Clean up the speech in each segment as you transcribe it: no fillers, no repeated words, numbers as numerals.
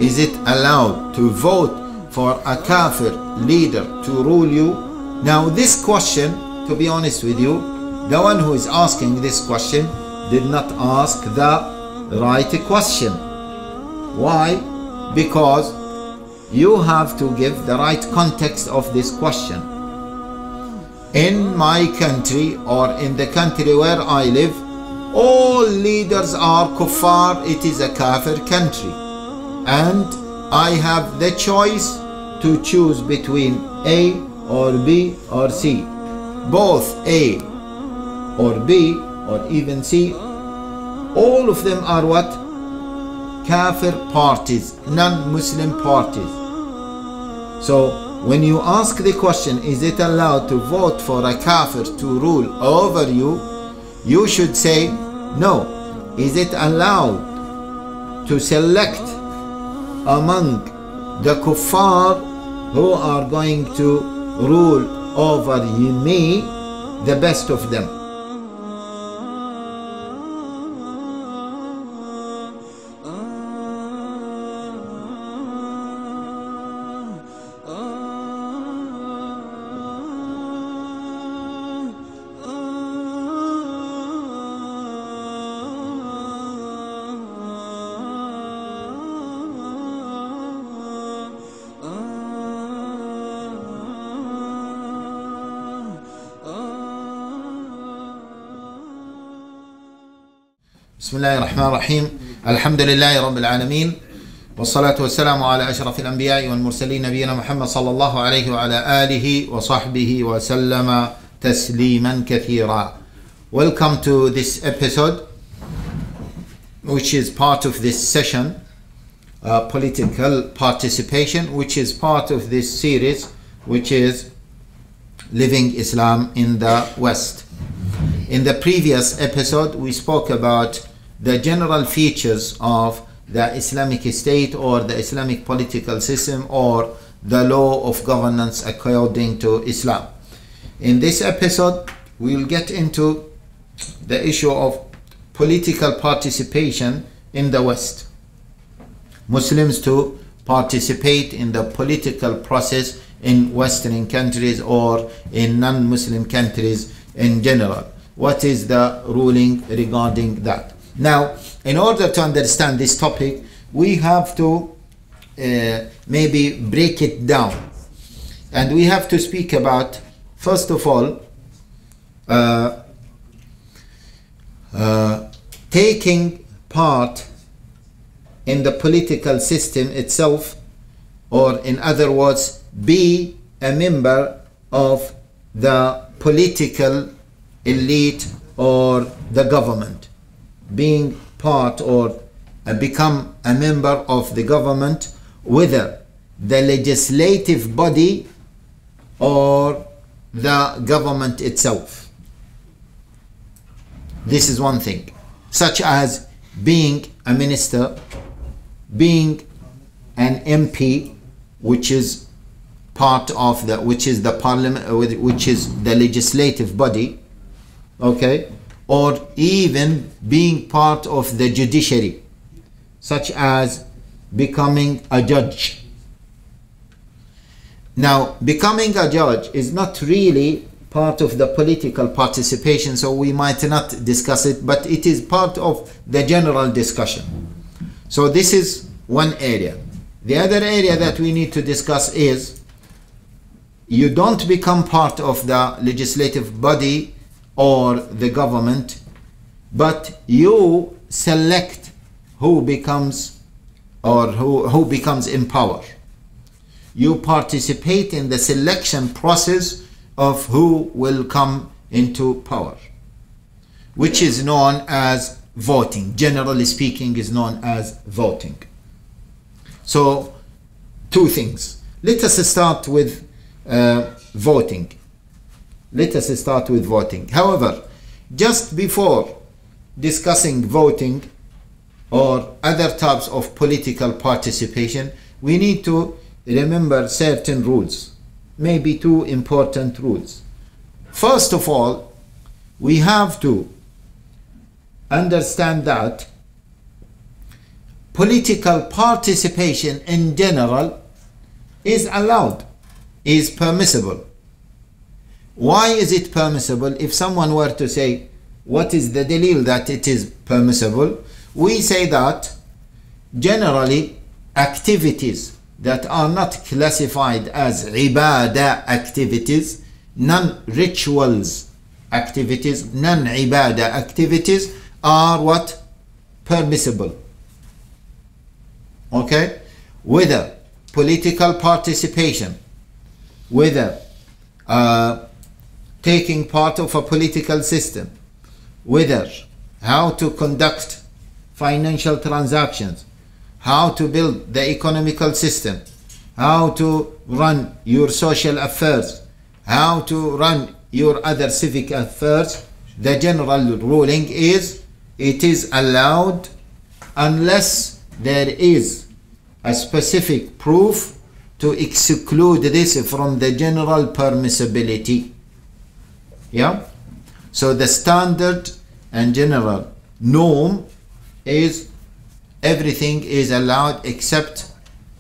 is it allowed to vote for a kafir leader to rule you? Now this question, to be honest with you, the one who is asking this question did not ask the right question. Why? Because you have to give the right context of this question. In my country, or in the country where I live, all leaders are kuffar. It is a kafir country, and I have the choice to choose between A or B or C. Both A or B or even C, all of them are what? Kafir parties, non-Muslim parties. So when you ask the question, is it allowed to vote for a kafir to rule over you, you should say no. Is it allowed to select among the kuffar who are going to rule over me, the best of them? بسم الله الرحمن الرحيم. الحمد لله رب العالمين، والصلاة والسلام على أشرف الأنبياء والمرسلين نبينا محمد صلى الله عليه وعلى آله وصحبه وسلم تسليما كثيرا. Welcome to this episode, which is part of this session, political participation, which is part of this series, which is Living Islam in the West. In the previous episode, we spoke about the general features of the Islamic state, or the Islamic political system, or the law of governance according to Islam. In this episode, we will get into the issue of political participation in the West. Muslims to participate in the political process in Western countries or in non-Muslim countries in general. What is the ruling regarding that? Now, in order to understand this topic, we have to maybe break it down, and we have to speak about, first of all, taking part in the political system itself, or in other words, be a member of the political elite or the government. Being part or become a member of the government, whether the legislative body or the government itself. This is one thing, such as being a minister, being an MP, which is part of the, which is the parliament, which is the legislative body, okay, or even being part of the judiciary, such as becoming a judge. Now, becoming a judge is not really part of the political participation, so we might not discuss it, but it is part of the general discussion. So this is one area. The other area that we need to discuss is, you don't become part of the legislative body or the government, but you select who becomes, or who becomes in power. You participate in the selection process of who will come into power, which is known as voting. Generally speaking, is known as voting. So, two things. Let us start with voting. Let us start with voting. However, just before discussing voting or other types of political participation, we need to remember certain rules, maybe two important rules. First of all, we have to understand that political participation in general is allowed, is permissible. Why is it permissible? If someone were to say, what is the dalil that it is permissible? We say that generally activities that are not classified as ibadah activities, non-rituals activities, non-ibadah activities are what? Permissible. Okay? Whether political participation, whether taking part of a political system, whether how to conduct financial transactions, how to build the economical system, how to run your social affairs, how to run your other civic affairs, the general ruling is it is allowed unless there is a specific proof to exclude this from the general permissibility. Yeah? So the standard and general norm is everything is allowed except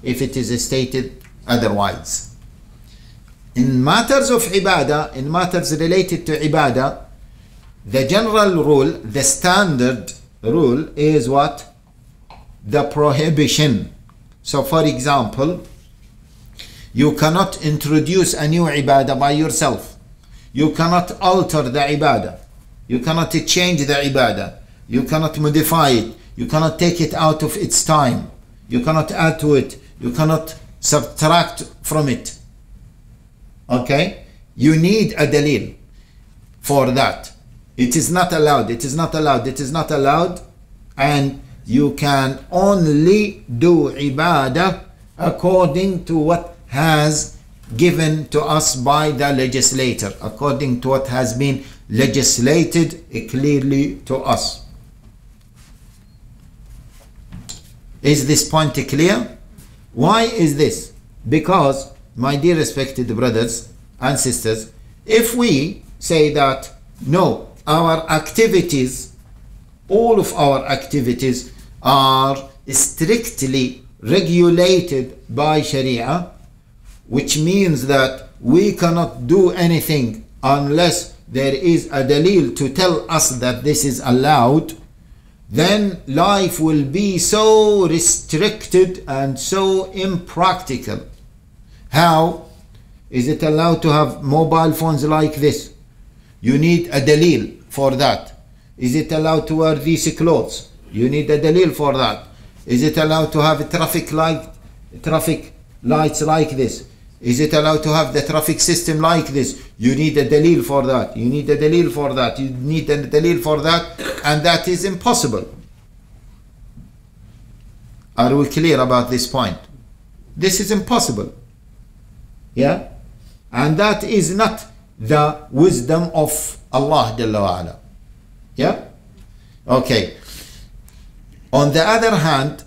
if it is stated otherwise. In matters of ibadah, in matters related to ibadah, the general rule, the standard rule is what? The prohibition. So for example, you cannot introduce a new ibadah by yourself. You cannot alter the ibadah. You cannot change the ibadah. You cannot modify it. You cannot take it out of its time. You cannot add to it. You cannot subtract from it. Okay? You need a dalil for that. It is not allowed. It is not allowed. It is not allowed. And you can only do ibadah according to what has given to us by the legislator, according to what has been legislated clearly to us. Is this point clear? Why is this? Because, my dear respected brothers and sisters, if we say that no, our activities, all of our activities are strictly regulated by shari'ah, which means that we cannot do anything unless there is a dalil to tell us that this is allowed, then life will be so restricted and so impractical. How is it allowed to have mobile phones like this? You need a dalil for that. Is it allowed to wear these clothes? You need a dalil for that. Is it allowed to have a traffic lights like this? Is it allowed to have the traffic system like this? You need a dalil for that. You need a dalil for that. You need a dalil for that. And that is impossible. Are we clear about this point? This is impossible. Yeah? And that is not the wisdom of Allah Jalla wa Ala. Yeah? Okay. On the other hand,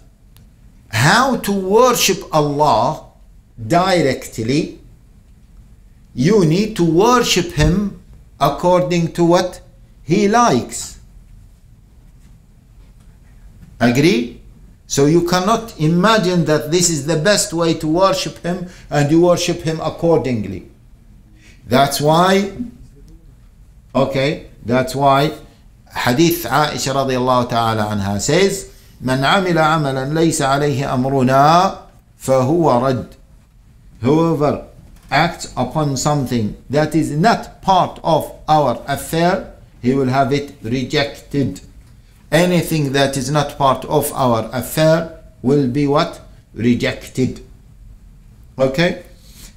how to worship Allah directly, you need to worship Him according to what He likes. Agree? So you cannot imagine that this is the best way to worship Him and you worship Him accordingly. That's why, okay, that's why Hadith Aisha radiallahu ta'ala anha says, من عمل عملا ليس عليه أمرنا فهو رد. Whoever acts upon something that is not part of our affair, he will have it rejected. Anything that is not part of our affair will be what? Rejected. Okay?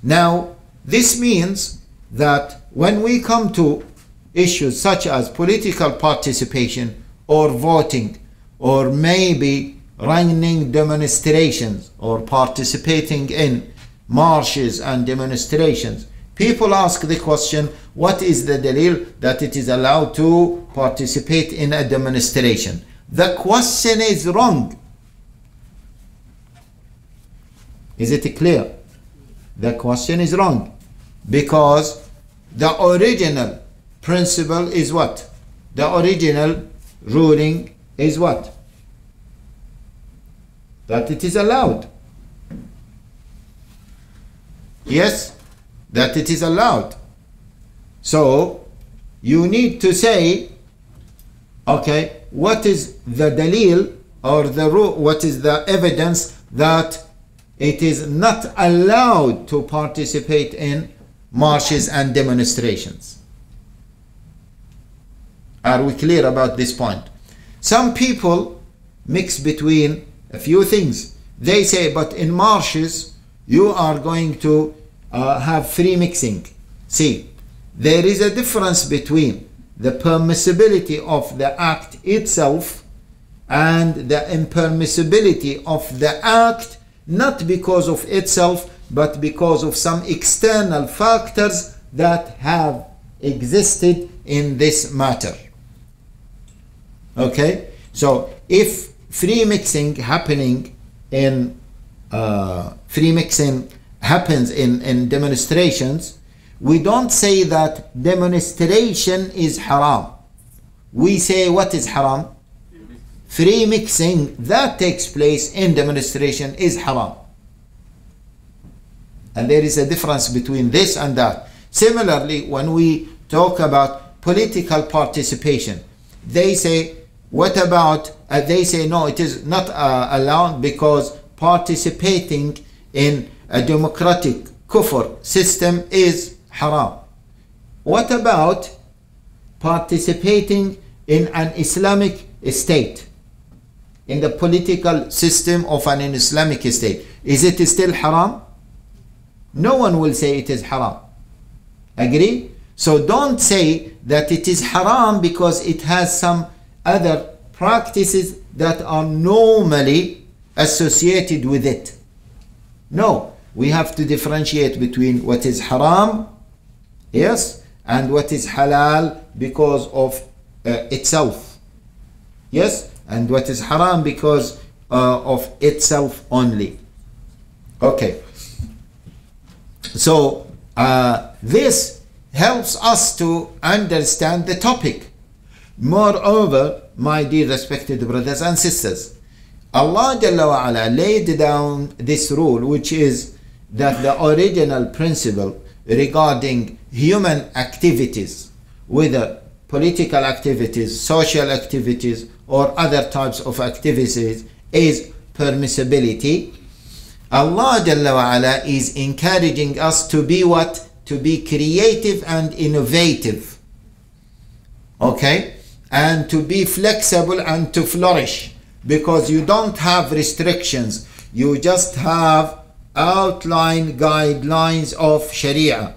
Now, this means that when we come to issues such as political participation or voting, or maybe running demonstrations or participating in marches and demonstrations, people ask the question, what is the dalil that it is allowed to participate in a demonstration? The question is wrong. Is it clear? The question is wrong, because the original principle is what? The original ruling is what? that it is allowed. Yes, that it is allowed. So you need to say, okay, what is the dalil or the what is the evidence that it is not allowed to participate in marches and demonstrations? Are we clear about this point? Some people mix between a few things. They say, but in marches you are going to have free mixing. See, there is a difference between the permissibility of the act itself and the impermissibility of the act, not because of itself, but because of some external factors that have existed in this matter. Okay, so if free mixing happens in demonstrations, we don't say that demonstration is haram. We say what is haram? Free mixing that takes place in demonstration is haram. And there is a difference between this and that. Similarly, when we talk about political participation, they say, what about, they say no, it is not allowed because participating in a democratic kufr system is haram. What about participating in an Islamic state, in the political system of an Islamic state? Is it still haram? No one will say it is haram. Agree? So don't say that it is haram because it has some other practices that are normally associated with it. No, we have to differentiate between what is haram, yes, and what is halal because of itself, yes, and what is haram because of itself only. Okay, so this helps us to understand the topic. Moreover, my dear respected brothers and sisters, Allah Jalla wa Ala laid down this rule, which is that the original principle regarding human activities, whether political activities, social activities, or other types of activities, is permissibility. Allah Jalla wa Ala is encouraging us to be what? To be creative and innovative. Okay? And to be flexible and to flourish, because you don't have restrictions, you just have outline guidelines of shari'ah.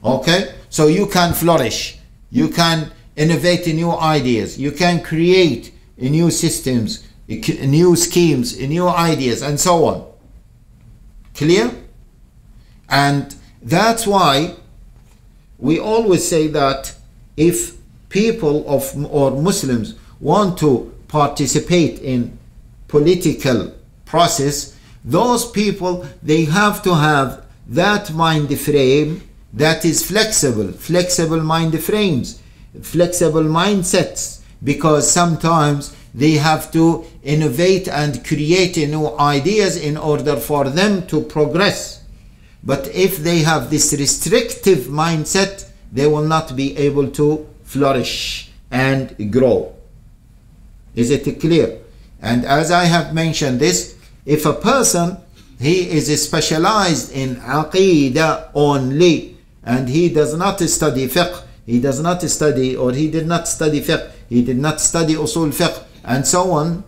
Okay, so you can flourish, you can innovate new ideas, you can create new systems, new schemes, new ideas, and so on. Clear? And that's why we always say that if people or Muslims want to participate in political process, those people, they have to have that mind frame that is flexible mind frames, flexible mindsets, because sometimes they have to innovate and create new ideas in order for them to progress. But if they have this restrictive mindset, they will not be able to flourish and grow. Is it clear? And as I have mentioned this, if a person, he is specialized in aqidah only, and he does not study fiqh, he does not study, or he did not study fiqh, he did not study usul fiqh, and so on,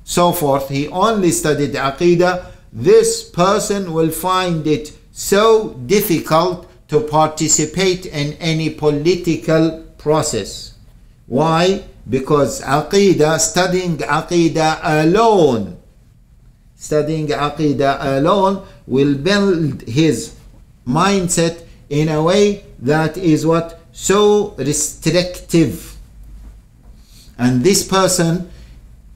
so forth, he only studied aqidah, this person will find it so difficult to participate in any political process. Why? Because studying aqidah alone will build his mindset in a way that is what? So restrictive. And this person,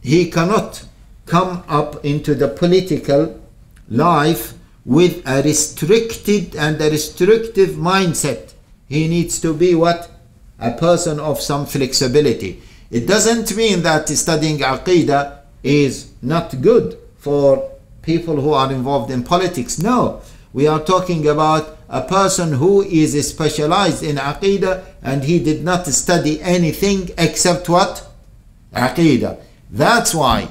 he cannot come up into the political life with a restricted and a restrictive mindset. He needs to be what? A person of some flexibility. It doesn't mean that studying aqidah is not good for people who are involved in politics. No, we are talking about a person who is specialized in Aqidah and he did not study anything except what? Aqidah. That's why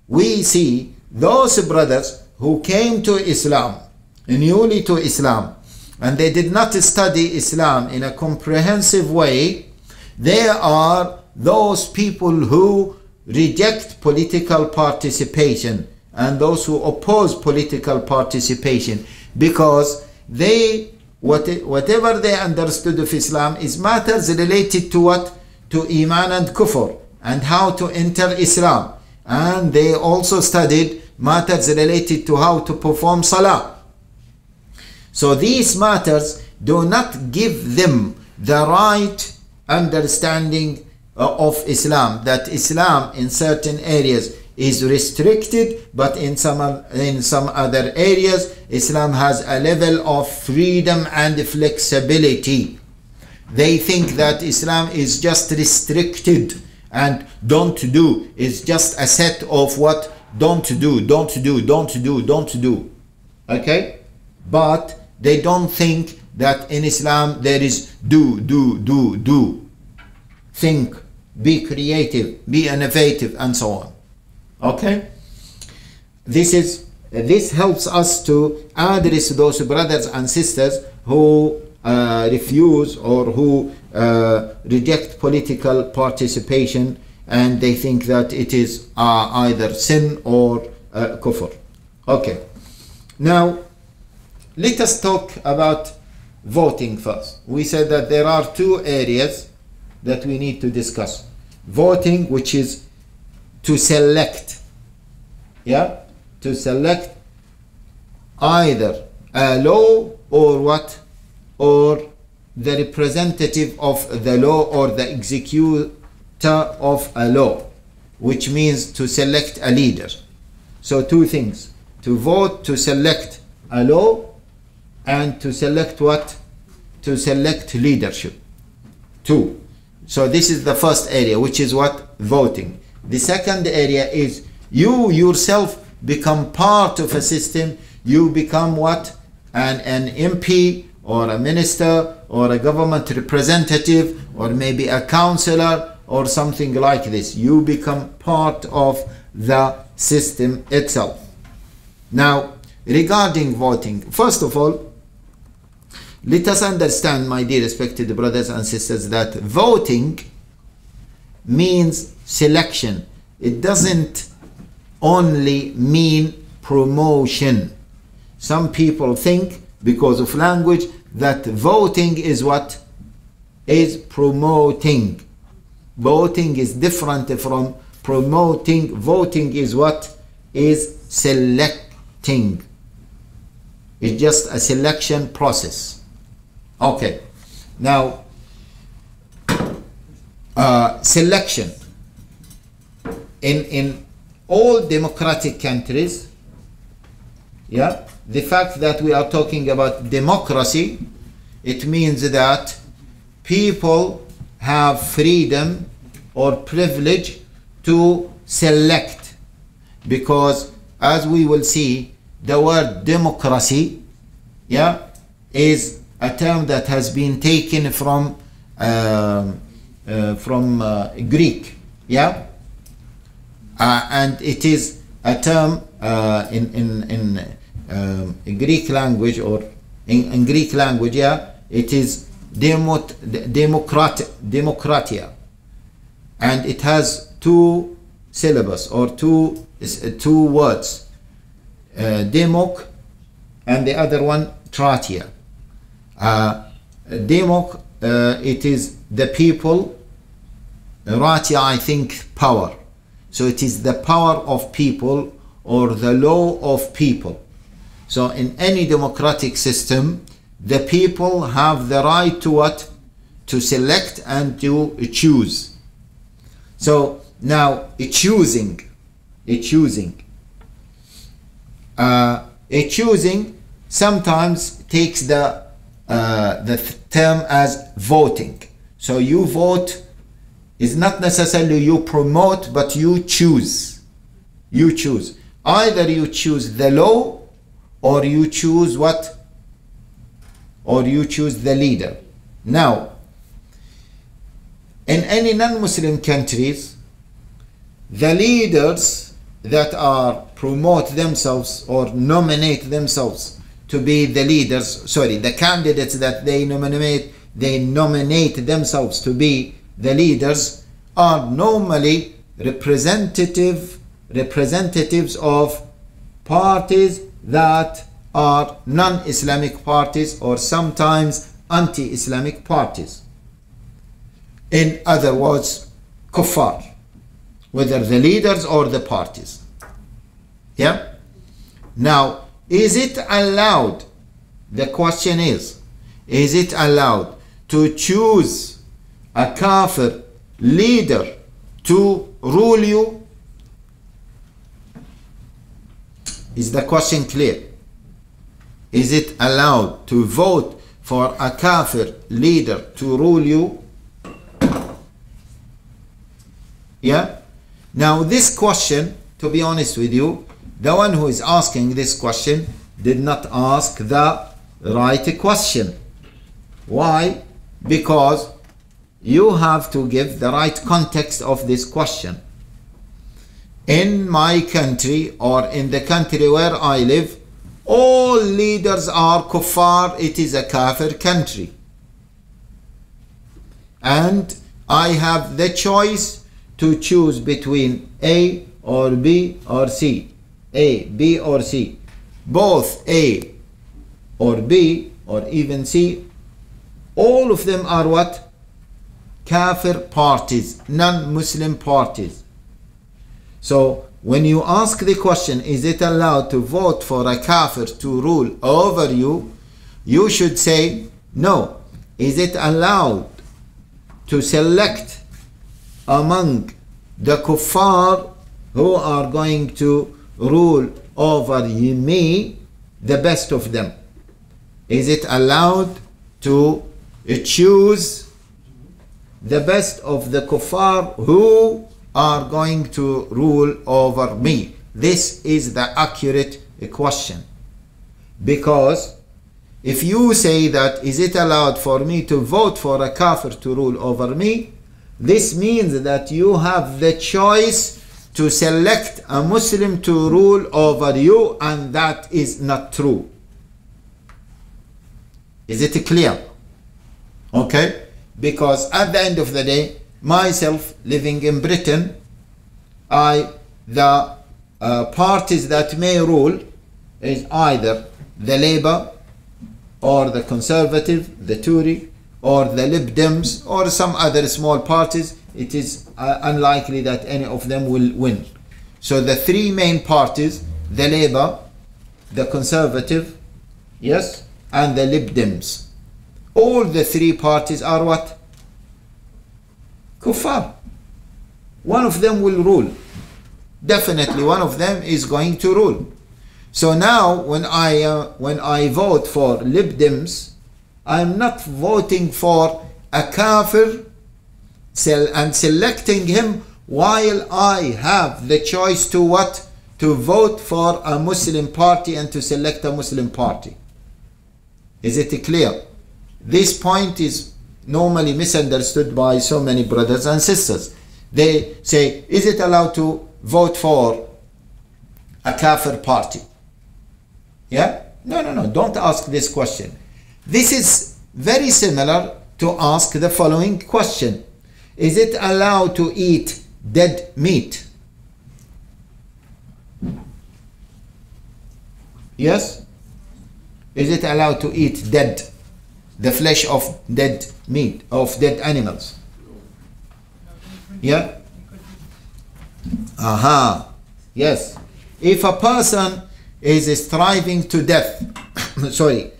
we see those brothers who came to Islam, newly to Islam, and they did not study Islam in a comprehensive way. They are those people who reject political participation and those who oppose political participation, because they, whatever they understood of Islam is matters related to what? To Iman and Kufr and how to enter Islam. And they also studied matters related to how to perform Salah. So these matters do not give them the right understanding of Islam, that Islam in certain areas is restricted, but in some other areas Islam has a level of freedom and flexibility. They think that Islam is just restricted and don't do is just a set of what? Don't do, don't do, don't do, don't do. Okay? But they don't think that in Islam there is do, do, do, do. Think, be creative, be innovative, and so on. Okay? This helps us to address those brothers and sisters who refuse or who reject political participation, and they think that it is either sin or kufr. Okay, now let us talk about voting first. We said that there are two areas that we need to discuss. Voting, which is to select, yeah, to select either a law or what? Or the representative of the law or the executor of a law, which means to select a leader. So two things: to vote to select a law, and to select what? To select leadership. Two. So this is the first area, which is what? Voting. The second area is you yourself become part of a system. You become what? An MP or a minister or a government representative or maybe a councillor or something like this. You become part of the system itself. Now, regarding voting, first of all, let us understand, my dear respected brothers and sisters, that voting means selection. It doesn't only mean promotion. Some people think, because of language, that voting is what? Is promoting. Voting is different from promoting. Voting is what? Is selecting. It's just a selection process. Okay, now selection in all democratic countries, yeah, the fact that we are talking about democracy, it means that people have freedom or privilege to select, because as we will see, the word democracy, yeah, is a term that has been taken from Greek, yeah, and it is a term in Greek language, or in Greek language, yeah, it is demokratia, and it has two syllables or two words, demok and the other one tratia. Demok, it is the people, ratia, I think, power. So it is the power of people or the law of people. So in any democratic system, the people have the right to what? To select and to choose. So now choosing sometimes takes the term as voting. So you vote is not necessarily you promote, but you choose. You choose. Either you choose the law, or you choose what? Or you choose the leader. Now, in any non-Muslim countries, the leaders that are promote themselves or nominate themselves to be the leaders, the candidates that they nominate themselves to be the leaders are normally representatives of parties that are non-Islamic parties or sometimes anti-Islamic parties. In other words, kuffar, whether the leaders or the parties. Yeah? Now, is it allowed? The question is it allowed to choose a kafir leader to rule you? Is the question clear? Is it allowed to vote for a kafir leader to rule you? Yeah? Now this question, to be honest with you, the one who is asking this question did not ask the right question. Why? Because you have to give the right context of this question. In my country, or in the country where I live, all leaders are kuffar. It is a kafir country. And I have the choice to choose between A or B or C. A, B or C. Both A or B or even C, all of them are what? Kafir parties, non-Muslim parties. So when you ask the question, is it allowed to vote for a kafir to rule over you? You should say no. Is it allowed to select among the kuffar who are going to rule over me, the best of them? Is it allowed to choose the best of the kuffar who are going to rule over me? This is the accurate question. Because if you say that, is it allowed for me to vote for a kafir to rule over me? This means that you have the choice to select a Muslim to rule over you, and that is not true. Is it clear? Okay? Because at the end of the day, myself living in Britain, the parties that may rule is either the Labour or the Conservative, the Tory, or the Lib Dems, or some other small parties. It is unlikely that any of them will win. So the three main parties, the Labour, the Conservative, yes, and the Lib Dems, all the three parties are what? Kuffar. One of them will rule. Definitely one of them is going to rule. So now when I vote for Lib Dems, I'm not voting for a kafir and selecting him while I have the choice to what? To vote for a Muslim party and to select a Muslim party. Is it clear? This point is normally misunderstood by so many brothers and sisters. They say, is it allowed to vote for a kafir party? Yeah? No, don't ask this question. This is very similar to ask the following question. Is it allowed to eat dead meat? Yes? Is it allowed to eat the flesh of dead meat, of dead animals? Yeah? Aha. Yes. If a person is striving to death, sorry,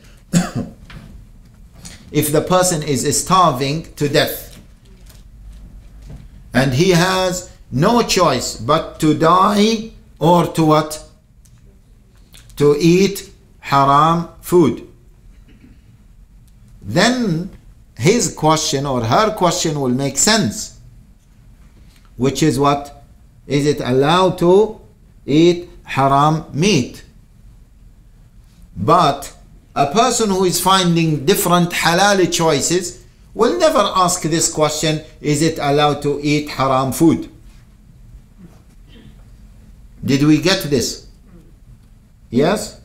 if the person is starving to death and he has no choice but to die or to what? To eat haram food, then his question or her question will make sense, which is what? Is it allowed to eat haram meat. But a person who is finding different halal choices will never ask this question, is it allowed to eat haram food? Did we get this? Yes?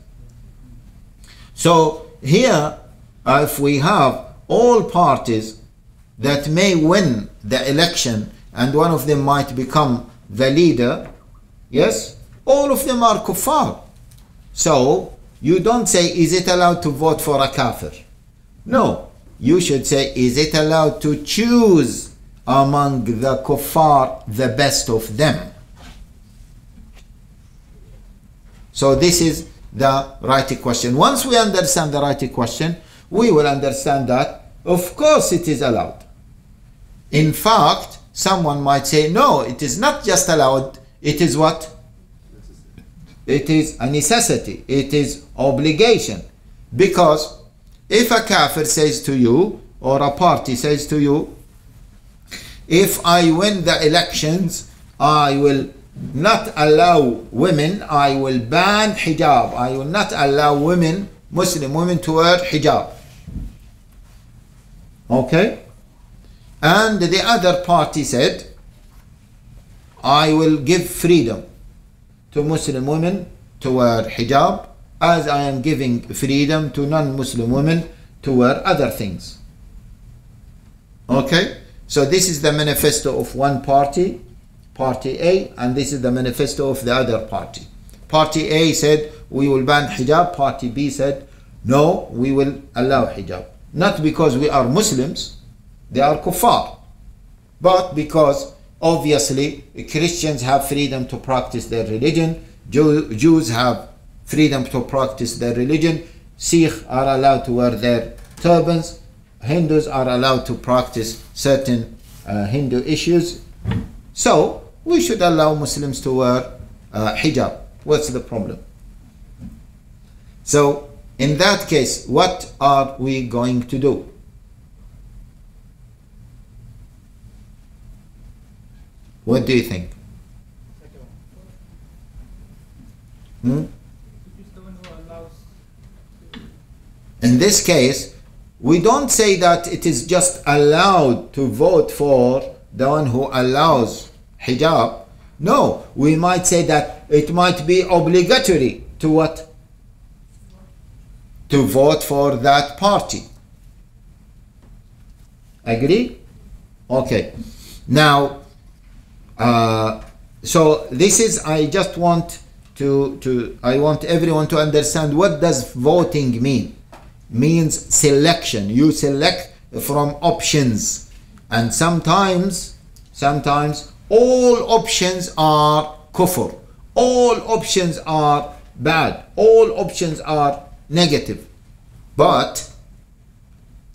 So here, if we have all parties that may win the election and one of them might become the leader, yes, all of them are kuffar. So you don't say, is it allowed to vote for a kafir? No, you should say, is it allowed to choose among the kuffar the best of them? So this is the right question. Once we understand the right question, we will understand that, of course, it is allowed. In fact, someone might say, no, it is not just allowed, it is what? It is a necessity, it is obligation. Because if a kafir says to you, or a party says to you, if I win the elections, I will not allow women, I will ban hijab, I will not allow women, Muslim women, to wear hijab. Okay? And the other party said, I will give freedom to Muslim women to wear hijab, as I am giving freedom to non-Muslim women to wear other things. Okay? So this is the manifesto of one party, Party A, and this is the manifesto of the other party. Party A said, we will ban hijab. Party B said, no, we will allow hijab. Not because we are Muslims, they are kuffar, but because obviously Christians have freedom to practice their religion, Jews have freedom to practice their religion, Sikhs are allowed to wear their turbans, Hindus are allowed to practice certain Hindu issues. So we should allow Muslims to wear hijab. What's the problem? So in that case, what are we going to do? What do you think? In this case, we don't say that it is just allowed to vote for the one who allows hijab. No, we might say that it might be obligatory to what? To vote for that party. Agree? Okay. Now, so this is, I just want I want everyone to understand, what does voting mean? Means selection. You select from options, and sometimes all options are kufr, all options are bad, all options are negative. But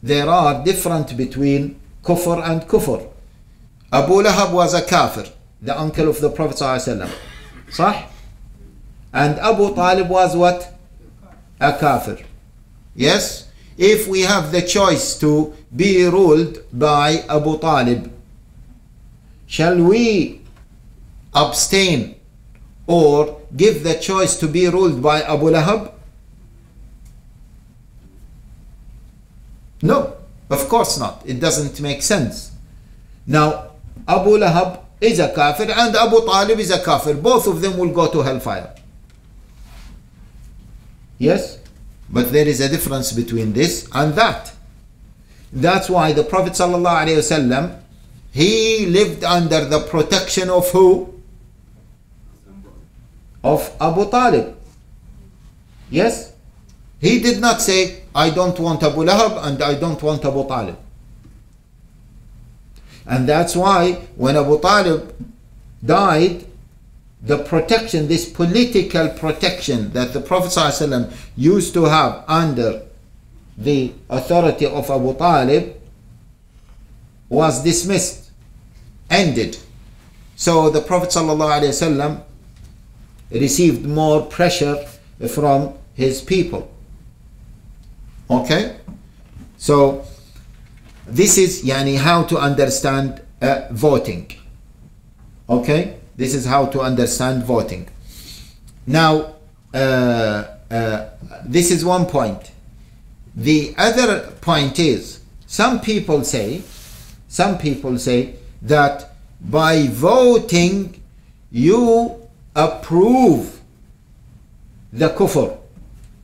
there are different between kufr and kufr. Abu Lahab was a kafir, the uncle of the Prophet ﷺ. صح? And Abu Talib was what? A kafir. Yes? If we have the choice to be ruled by Abu Talib, shall we abstain or give the choice to be ruled by Abu Lahab? No, of course not. It doesn't make sense. Now, Abu Lahab is a kafir and Abu Talib is a kafir. Both of them will go to hellfire. Yes? But there is a difference between this and that. That's why the Prophet ﷺ, he lived under the protection of who? Of Abu Talib. Yes? He did not say, I don't want Abu Lahab and I don't want Abu Talib. And that's why when Abu Talib died, the protection, this political protection that the Prophet ﷺ used to have under the authority of Abu Talib was dismissed, ended. So the Prophet ﷺ received more pressure from his people. Okay? So this is how to understand voting. Okay? This is how to understand voting. Now, this is one point. The other point is, some people say that by voting you approve the kufr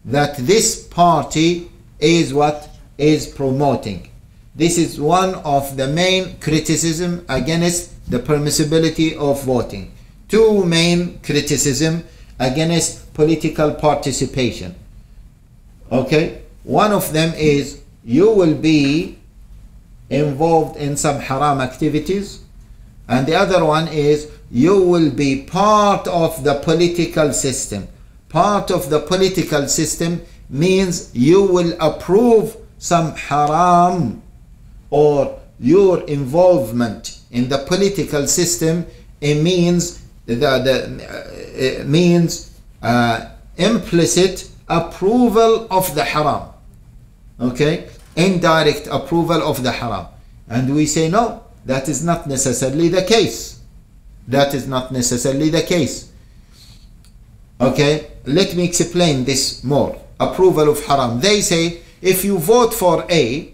that this party is what is promoting. This is one of the main criticism against the permissibility of voting. Two main criticism against political participation. Okay, one of them is you will be involved in some haram activities, and the other one is you will be part of the political system. Part of the political system means you will approve some haram, or your involvement in the political system, it means implicit approval of the haram. Okay, indirect approval of the haram. And we say no, that is not necessarily the case. That is not necessarily the case. Okay, let me explain this more. Approval of haram. They say if you vote for A,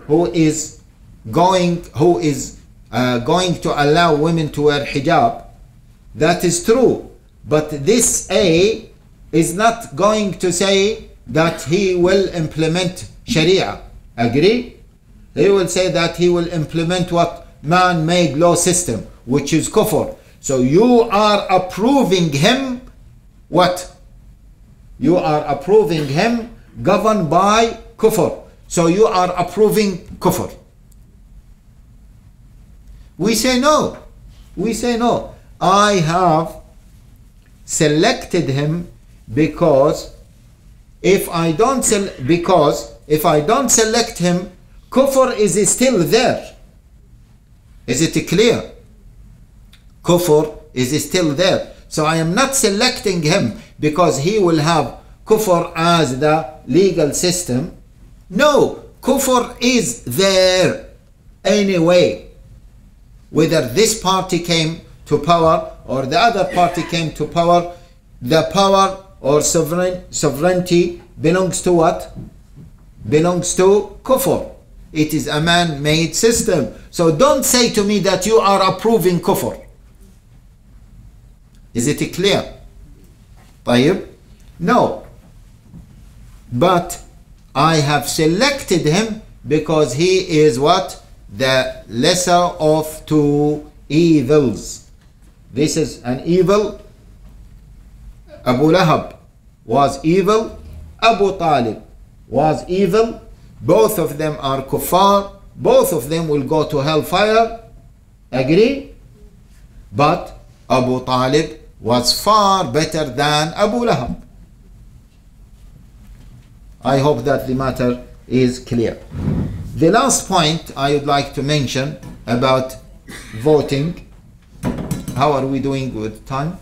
who is going to allow women to wear hijab, that is true. But this A is not going to say that he will implement shari'ah. Agree? He will say that he will implement what? Man-made law system, which is kufr. So you are approving him what? You are approving him governed by kufr. So you are approving kufr. We say no. We say no. I have selected him because if I don't select him, kufr is still there. Is it clear? Kufr is still there. So I am not selecting him because he will have kufr as the legal system. No, kufr is there anyway. Whether this party came to power or the other party came to power, the power or sovereignty belongs to what? Belongs to kufr. It is a man-made system. So don't say to me that you are approving kufr. Is it clear? طيب? No. But I have selected him because he is what? The lesser of two evils. This is an evil. Abu Lahab was evil. Abu Talib was evil. Both of them are kuffar. Both of them will go to hellfire. Agree? But Abu Talib was far better than Abu Lahab. I hope that the matter is clear. The last point I would like to mention about voting. How are we doing with time?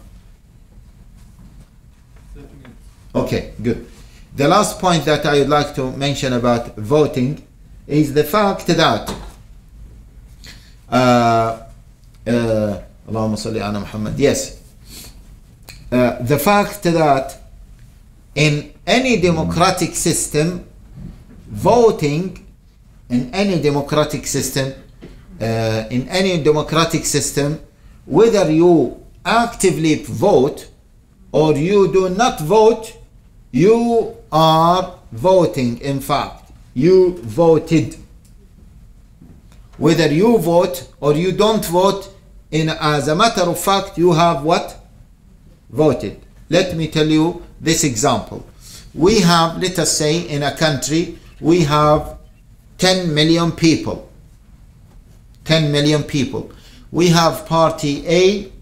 Okay, good. The last point that I would like to mention about voting is the fact that Allahumma salli ala Muhammad. Yes. The fact that in any democratic system, voting in any democratic system, whether you actively vote or you do not vote, you are voting. In fact, you voted. Whether you vote or you don't vote, as a matter of fact, you have what? Voted. Let me tell you this example. We have, let us say, in a country, we have 10 million people. 10 million people. We have party A,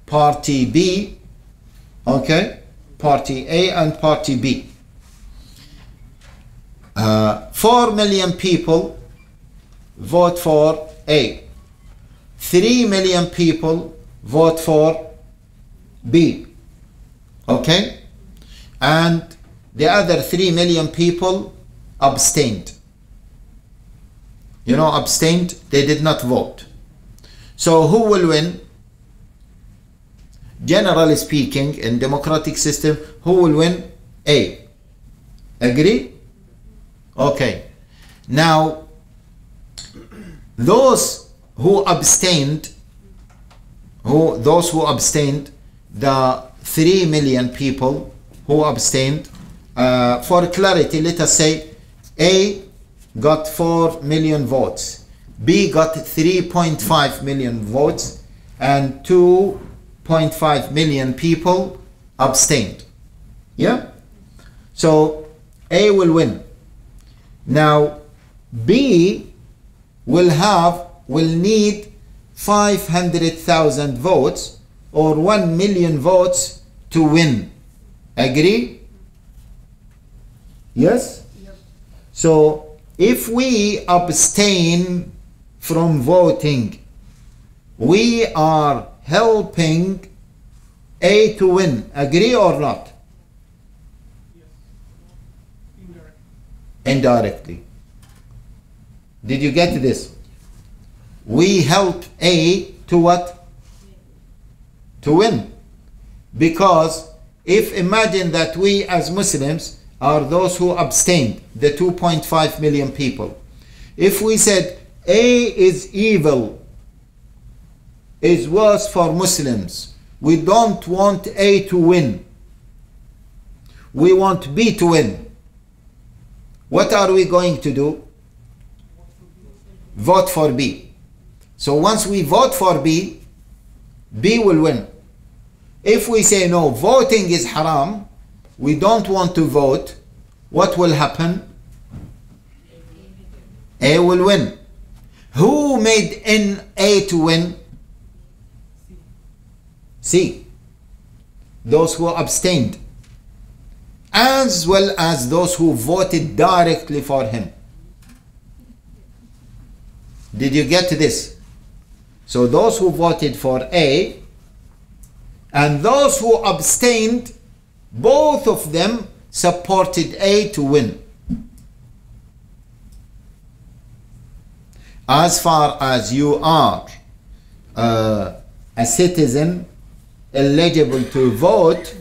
party B, okay? Party A and party B. 4 million people vote for A. 3 million people vote for B. Okay? And the other 3 million people abstained. You know, abstained, they did not vote. So who will win? generally speaking, in democratic system, who will win? A. Agree? Okay. Now, those who abstained, the 3 million people who abstained, for clarity, let us say A got 4 million votes, B got 3.5 million votes, and 2.5 million people abstained. Yeah? So A will win. Now B will need 500,000 votes or 1 million votes to win. Agree? Yes? Yep. So if we abstain from voting, we are helping A to win. Agree or not? Yes. Indirectly. Did you get this? We help A to what? To win. Because if imagine that we as Muslims are those who abstained, the 2.5 million people. If we said A is evil, is worse for Muslims, we don't want A to win, we want B to win, what are we going to do? Vote for B. So once we vote for B, B will win. If we say no, voting is haram, we don't want to vote, what will happen? A will win. Who made A to win? C. Those who abstained, as well as those who voted directly for him. Did you get this? So those who voted for A and those who abstained, both of them supported A to win. As far as you are a citizen eligible to vote,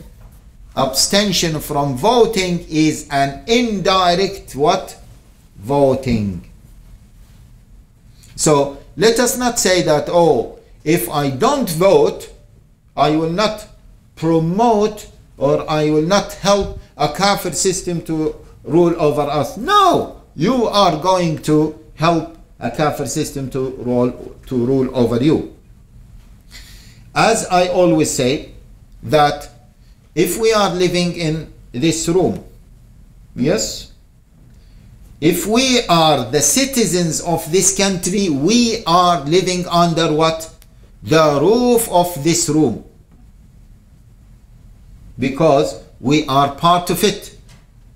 abstention from voting is an indirect what? Voting. So let us not say that, oh, if I don't vote, I will not promote or I will not help a kafir system to rule over us. No, you are going to help a kafir system to rule over you. As I always say, that if we are living in this room, yes, if we are the citizens of this country, we are living under what? The roof of this room. Because we are part of it.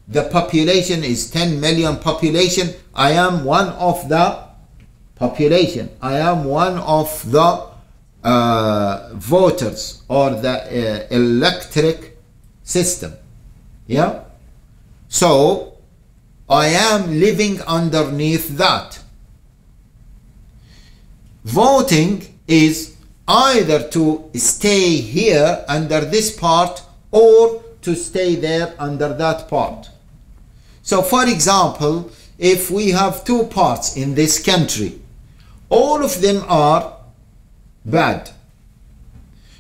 The population is 10 million population. I am one of the population. I am one of the voters or the electric system. Yeah? So I am living underneath that. Voting is either to stay here under this part or to stay there under that part. So for example, if we have two parts in this country, all of them are bad.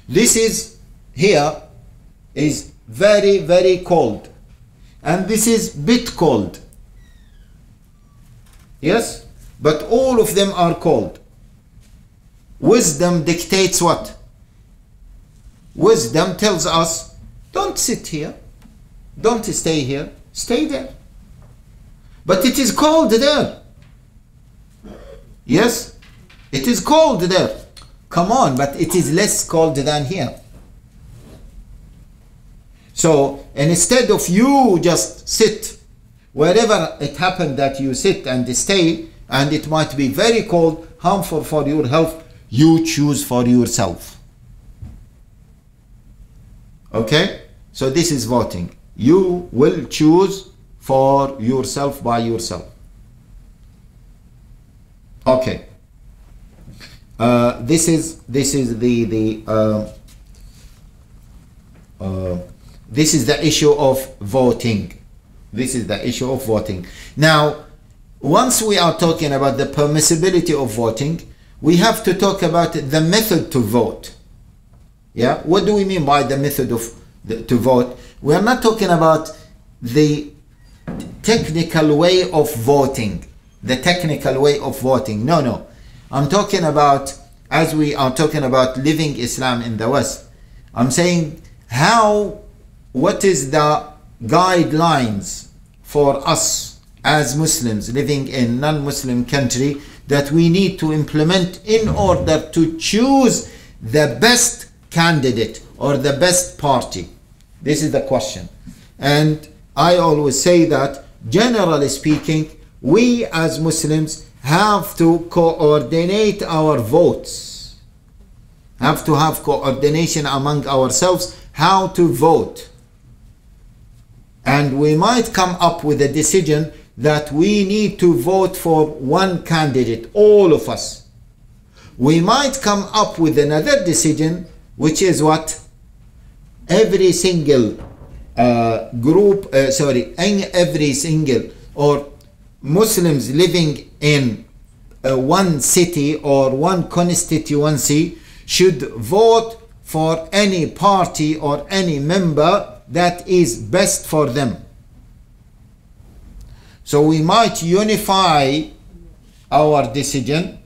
This is here is very, very cold, and this is bit cold. Yes, but all of them are cold. Wisdom dictates what? Wisdom tells us, don't sit here, don't stay here, stay there. But it is cold there. Yes, it is cold there. Come on, but it is less cold than here. So instead of you just sit wherever it happened that you sit and stay, and it might be very cold, harmful for your health, you choose for yourself. Okay? So this is voting. You will choose for yourself by yourself. Okay. This is the this is the issue of voting. This is the issue of voting. Now, once we are talking about the permissibility of voting, we have to talk about the method to vote. Yeah, what do we mean by the method of to vote? We are not talking about the technical way of voting. The technical way of voting. No. I'm talking about, as we are talking about living Islam in the West, I'm saying what is the guidelines for us as Muslims living in non-Muslim country that we need to implement in order to choose the best candidate or the best party. This is the question. And I always say that, generally speaking, we as Muslims have to coordinate our votes. Have to have coordination among ourselves how to vote. And we might come up with a decision that we need to vote for one candidate, all of us. We might come up with another decision, which is what? Every single every single or Muslims living in one city or one constituency should vote for any party or any member that is best for them. So we might unify our decision,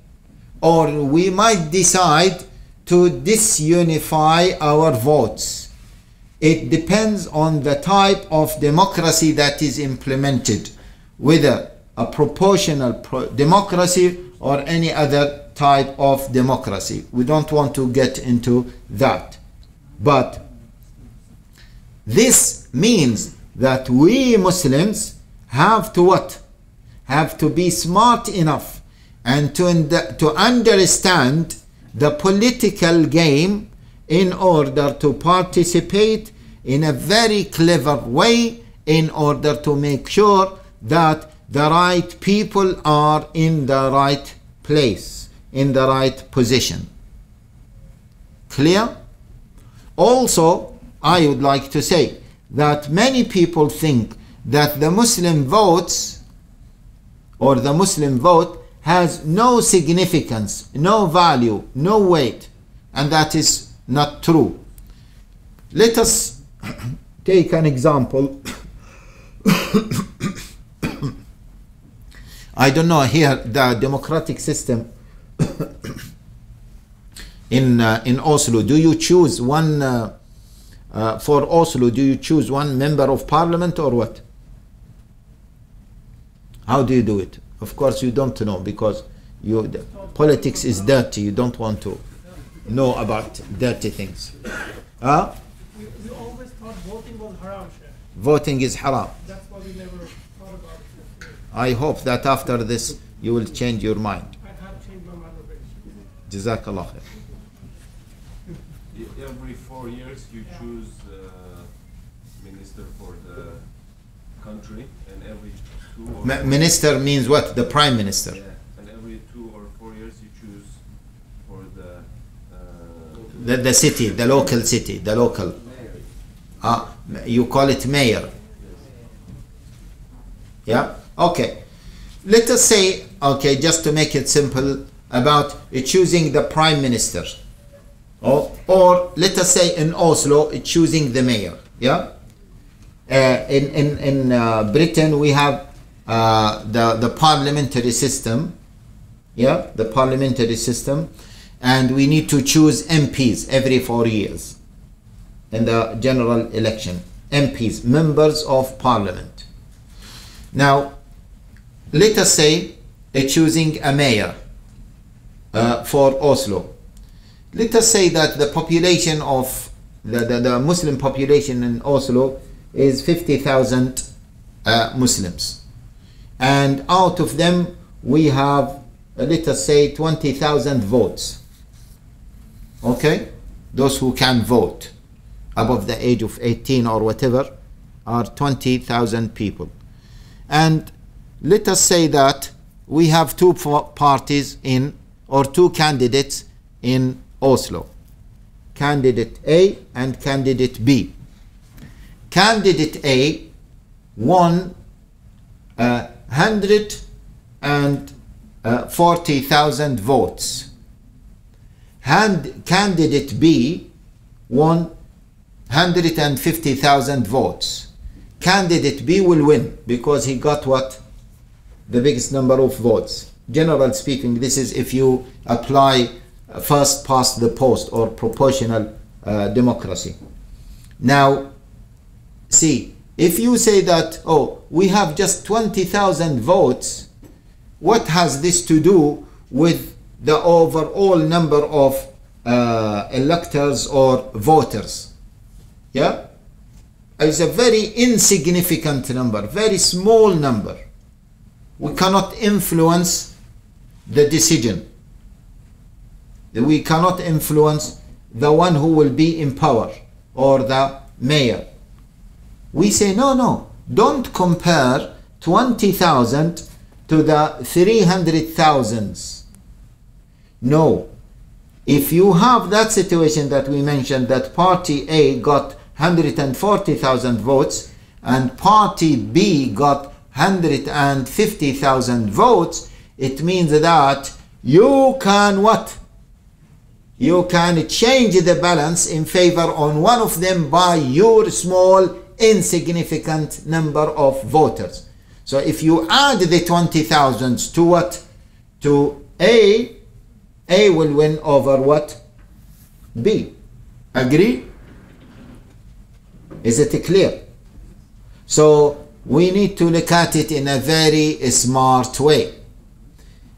or we might decide to disunify our votes. It depends on the type of democracy that is implemented, whether a proportional democracy or any other type of democracy. We don't want to get into that. But this means that we Muslims have to what? Have to be smart enough and to understand the political game in order to participate in a very clever way in order to make sure that the right people are in the right place, in the right position. Clear? Also, I would like to say that many people think that the Muslim votes or the Muslim vote has no significance, no value, no weight, and that is not true. Let us take an example. I don't know here the democratic system in Oslo. Do you choose one for Oslo? Do you choose one member of parliament or what? How do you do it? Of course you don't know, because politics is dirty. You don't want to know about dirty things. Huh? We always thought voting was haram, Sheikh. Voting is haram. That's why we never thought about it. I hope that after this you will change your mind. I have changed my mind already. Jazakallah khair. Every 4 years you choose minister for the country, and every 2 or Minister means what? The prime minister. yeah, and every 2 or 4 years you choose for The city, the local city, the local. You call it mayor. Yeah? Okay. Let us say, okay, just to make it simple, about choosing the prime minister. Or let us say in Oslo, choosing the mayor. Yeah? In Britain, we have the parliamentary system. Yeah? The parliamentary system. And we need to choose MPs every 4 years in the general election. MPs, members of parliament. Now, let us say choosing a mayor for Oslo. Let us say that the population of the Muslim population in Oslo is 50,000 Muslims. And out of them, we have, let us say, 20,000 votes. Okay? Those who can vote above the age of 18 or whatever are 20,000 people. And let us say that we have two parties or two candidates in Oslo. Candidate A and candidate B. candidate A won 140,000 votes. Candidate B won 150,000 votes. Candidate B will win because he got what? The biggest number of votes. Generally speaking, this is if you apply first past the post or proportional democracy. Now, see, if you say that, oh, we have just 20,000 votes, what has this to do with the overall number of electors or voters? Yeah? It's a very insignificant number, very small number. We cannot influence the decision. We cannot influence the one who will be in power or the mayor. We say, no, don't compare 20,000 to the 300,000s. No. If you have that situation that we mentioned, that party A got 140,000 votes and party B got 150,000 votes, it means that you can what? You can change the balance in favor on one of them by your small insignificant number of voters. So if you add the 20,000 to what? To A will win over what? B. Agree? Is it clear? So we need to look at it in a very smart way.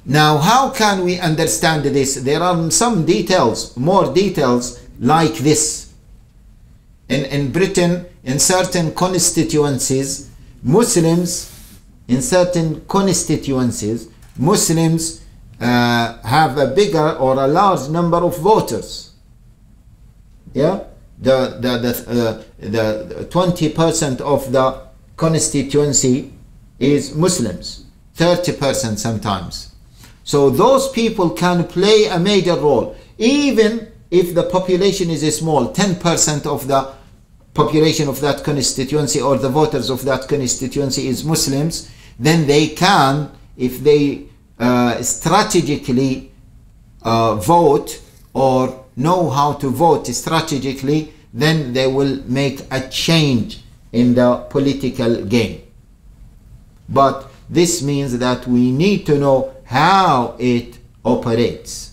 Now, how can we understand this? There are some details, more details like this. In Britain, in certain constituencies, Muslims have a bigger or a large number of voters. Yeah, the 20% of the constituency is Muslims, 30% sometimes. So those people can play a major role, even if the population is small. 10% of the population of that constituency or the voters of that constituency is Muslims, then they can, if they strategically vote or know how to vote strategically, then they will make a change in the political game. But this means that we need to know how it operates.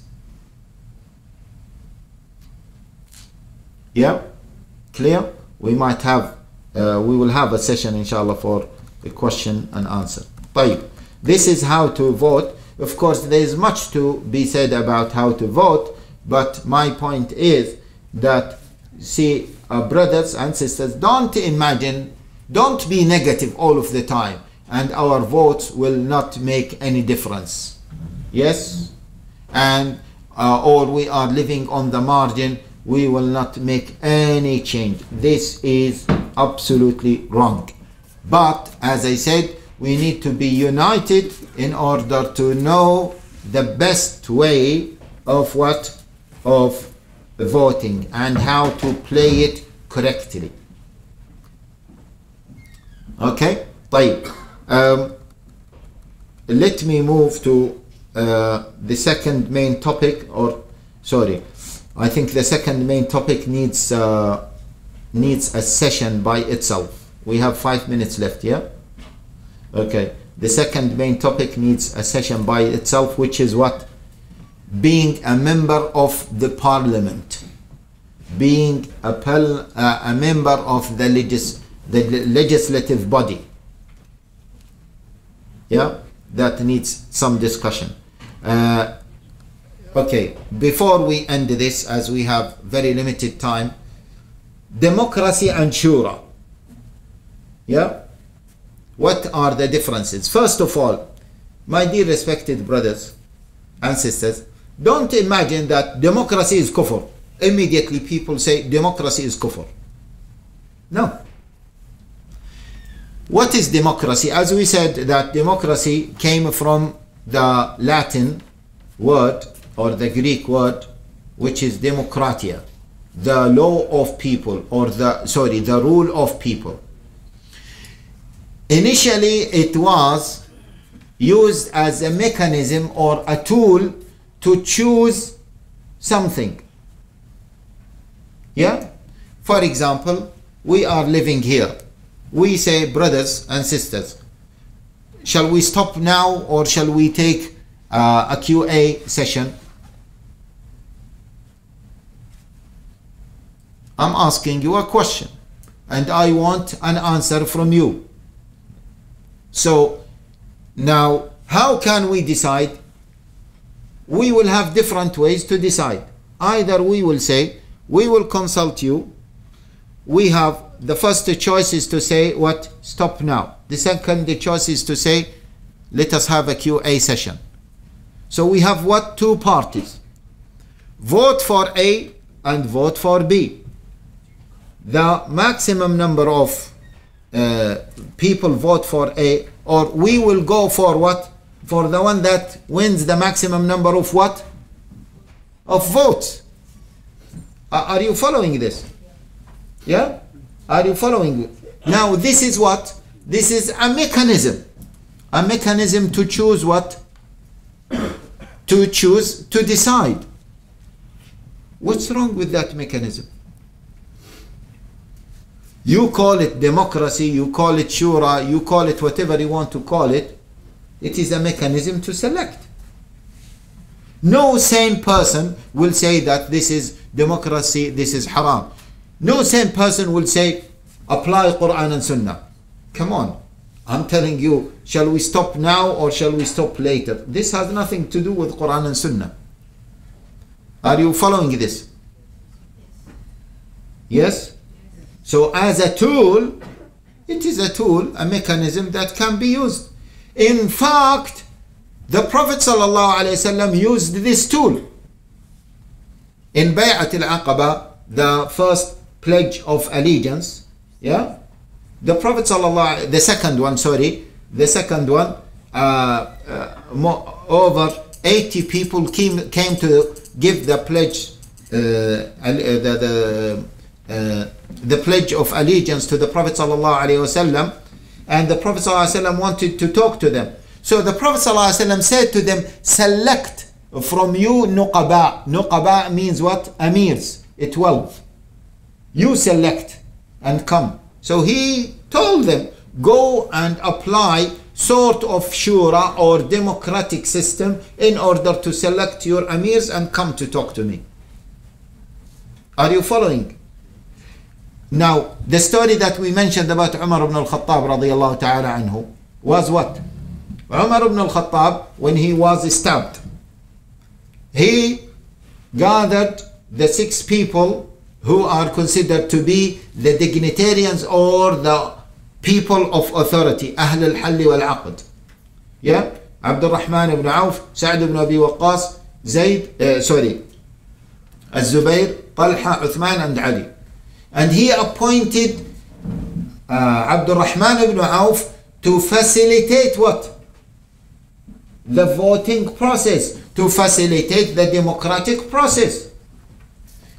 Yeah? Clear? We might have, we will have a session inshallah for the question and answer. طيب. This is how to vote. Of course, there is much to be said about how to vote, but my point is that, see, brothers and sisters, don't imagine, don't be negative all of the time, and our votes will not make any difference. Yes? And or we are living on the margin, we will not make any change. This is absolutely wrong. But as I said, we need to be united in order to know the best way of what? Of voting and how to play it correctly. Okay? طيب. Let me move to the second main topic, or sorry, I think the second main topic needs a session by itself. We have 5 minutes left, yeah? Okay, the second main topic needs a session by itself, which is what? Being a member of the parliament, being a member of the legislative body. Yeah, that needs some discussion. Okay, before we end this, as we have very limited time, democracy and shura. Yeah, what are the differences? First of all, my dear respected brothers and sisters, don't imagine that democracy is kufr. Immediately people say democracy is kufr. No. What is democracy? As we said, that democracy came from the Latin word or the Greek word, which is demokratia. the law of people, or the rule of people. Initially it was used as a mechanism or a tool to choose something. Yeah? For example, we are living here. We say, brothers and sisters, shall we stop now or shall we take a QA session? I'm asking you a question and I want an answer from you. So now, how can we decide? We will have different ways to decide. Either we will say, we will consult you. We have the first choice is to say what? Stop now. The second choice is to say, let us have a QA session. So we have what? Two parties. Vote for A and vote for B. The maximum number of people vote for A, or we will go for what? For the one that wins the maximum number of what? Of votes. Are you following this? Yeah? Are you following? Now this is what? This is a mechanism. A mechanism to choose what? To choose, to decide. What's wrong with that mechanism? You call it democracy, you call it shura, you call it whatever you want to call it. It is a mechanism to select. No sane person will say that this is democracy, this is haram. No sane person will say, apply Qur'an and Sunnah. Come on. I'm telling you, shall we stop now or shall we stop later? This has nothing to do with Qur'an and Sunnah. Are you following this? Yes? So as a tool, it is a tool, a mechanism that can be used. In fact, the Prophet ﷺ used this tool. In Bay'at al-Aqaba, the first pledge of allegiance, yeah? The Prophet ﷺ, the second one, over 80 people came to give the pledge, the pledge of allegiance to the Prophet ﷺ, and the Prophet ﷺ wanted to talk to them. So the Prophet ﷺ said to them, select from you nuqaba. Nuqaba means what? Amirs, 12. You select and come. So he told them, go and apply sort of shura or democratic system in order to select your amirs and come to talk to me. Are you following? Now, the story that we mentioned about Umar ibn al-Khattab radiyallahu ta'ala anhu was what? Umar ibn al-Khattab, when he was stabbed, he gathered the 6 people who are considered to be the dignitarians or the people of authority, Ahl al-Hall wal-Aqd. Yeah? Abdul Rahman ibn Auf, Sa'd ibn Abi Waqqas, Az-Zubayr, Talha, Uthman and Ali. And he appointed Abdul Rahman ibn Auf to facilitate what? The voting process, to facilitate the democratic process.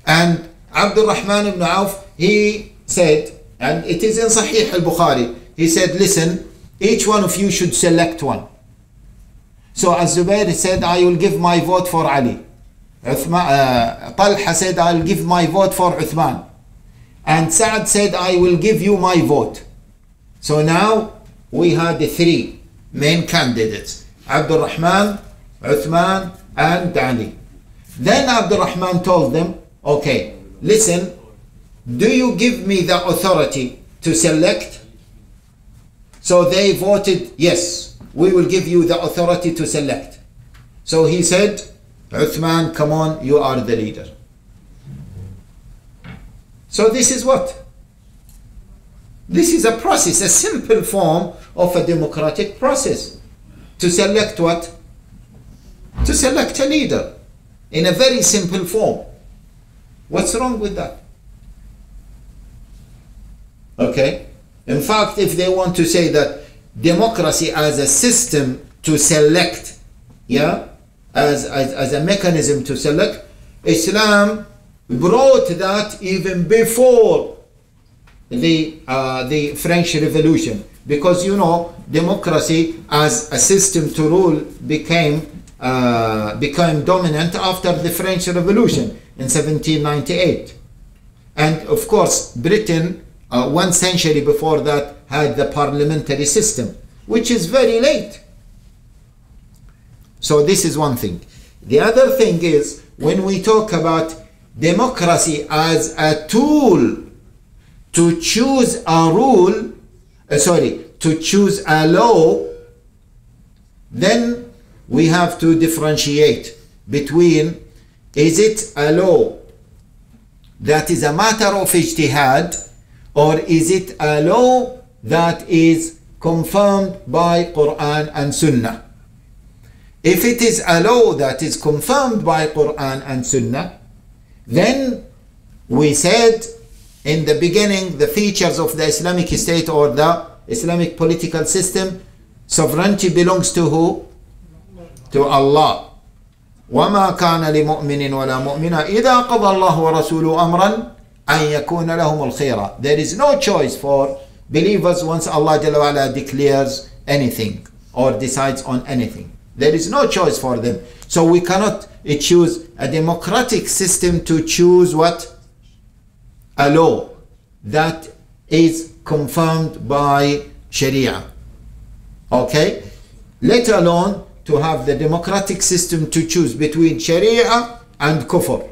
And Abdul Rahman ibn Auf, he said, and it is in Sahih al-Bukhari, he said, listen, each one of you should select one. So Az-Zubayr said, I will give my vote for Ali. Talha said, I will give my vote for Uthman. And Sa'd said, I will give you my vote. So now we had the 3 main candidates, Abdul Rahman, Uthman and Ali. Then Abdul Rahman told them, okay, listen, do you give me the authority to select? So they voted, yes, we will give you the authority to select. So he said, Uthman, come on, you are the leader. So this is what? This is a process, a simple form of a democratic process. To select what? To select a leader in a very simple form. What's wrong with that? Okay? In fact, if they want to say that democracy as a system to select, yeah, as a mechanism to select, Islam brought that even before the French Revolution, because you know democracy as a system to rule became dominant after the French Revolution in 1798. And of course Britain 1 century before that had the parliamentary system, which is very late. So this is one thing. The other thing is, when we talk about democracy as a tool to choose a rule, to choose a law, then we have to differentiate between, is it a law that is a matter of ijtihad, or is it a law that is confirmed by Qur'an and Sunnah? If it is a law that is confirmed by Qur'an and Sunnah, then we said in the beginning the features of the Islamic state or the Islamic political system, sovereignty belongs to who? To Allah. وَمَا كَانَ لِمُؤْمِنٍ وَلَا مُؤْمِنَةٍ إِذَا قَضَى اللَّهُ وَرَسُولُهُ أَمْرًا أَن يَكُونَ لَهُمُ الْخِيرَةُ. There is no choice for believers once Allah Jalla wa Ala declares anything or decides on anything. There is no choice for them. So we cannot choose a democratic system to choose what? A law that is confirmed by Sharia. Okay? Let alone to have the democratic system to choose between Sharia and Kufr.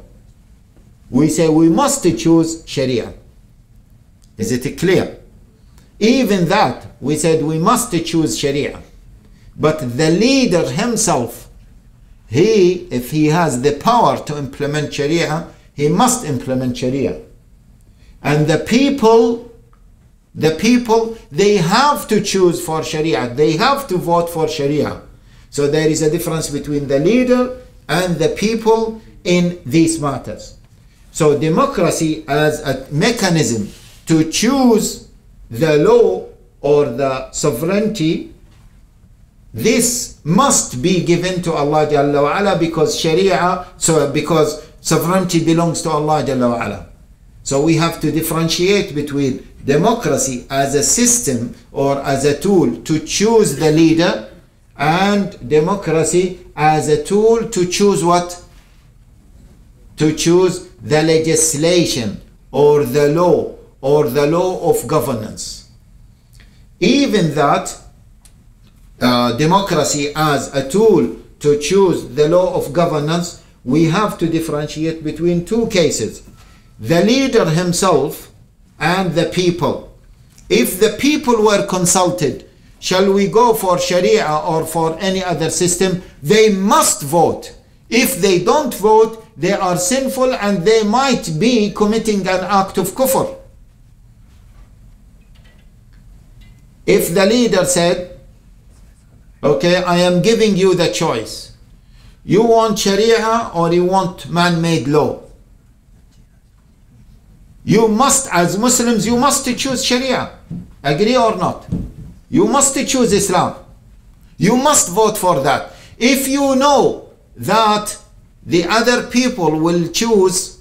We say we must choose Sharia. Is it clear? Even that, we said we must choose Sharia. But the leader himself, if he has the power to implement Sharia, he must implement Sharia. And the people, they have to choose for Sharia. They have to vote for Sharia. So there is a difference between the leader and the people in these matters. So democracy as a mechanism to choose the law or the sovereignty, this must be given to Allah Jalla wa Ala, because Sharia, because sovereignty belongs to Allah Jalla wa Ala. So we have to differentiate between democracy as a system or as a tool to choose the leader, and democracy as a tool to choose what? To choose the legislation or the law of governance. Even that, democracy as a tool to choose the law of governance, we have to differentiate between two cases: the leader himself and the people. If the people were consulted, shall we go for Sharia or for any other system, they must vote. If they don't vote, they are sinful and they might be committing an act of kufr. If the leader said, okay, I am giving you the choice. You want Sharia or you want man-made law? You must, as Muslims, you must choose Sharia. Agree or not? You must choose Islam. You must vote for that. If you know that the other people will choose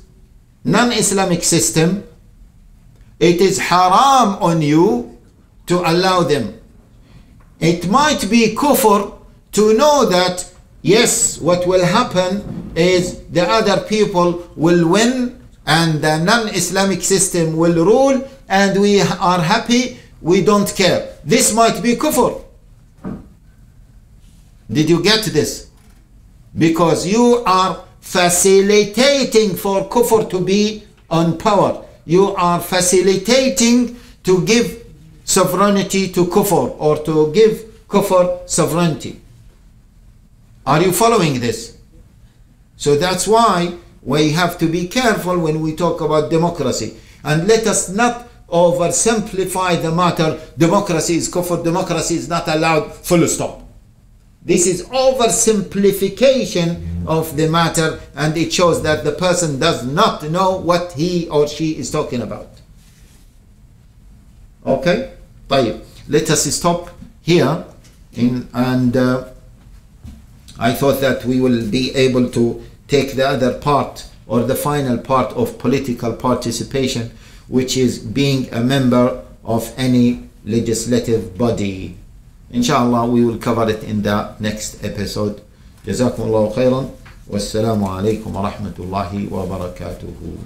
non-Islamic system, it is haram on you to allow them. It might be kufr to know that, yes, what will happen is the other people will win and the non-Islamic system will rule and we are happy, we don't care. This might be kufr. Did you get this? Because you are facilitating for kufr to be on power. You are facilitating to give sovereignty to kufr, or to give kufr sovereignty. Are you following this? So that's why we have to be careful when we talk about democracy. And let us not oversimplify the matter. Democracy is kufr, democracy is not allowed, full stop. This is oversimplification of the matter, and it shows that the person does not know what he or she is talking about. Okay? طيب. Let us stop here, and I thought that we will be able to take the other part or the final part of political participation, which is being a member of any legislative body. Inshallah, we will cover it in the next episode. Jazakumullahu khairan. Wassalamu alaikum wa rahmatullahi wa barakatuhu.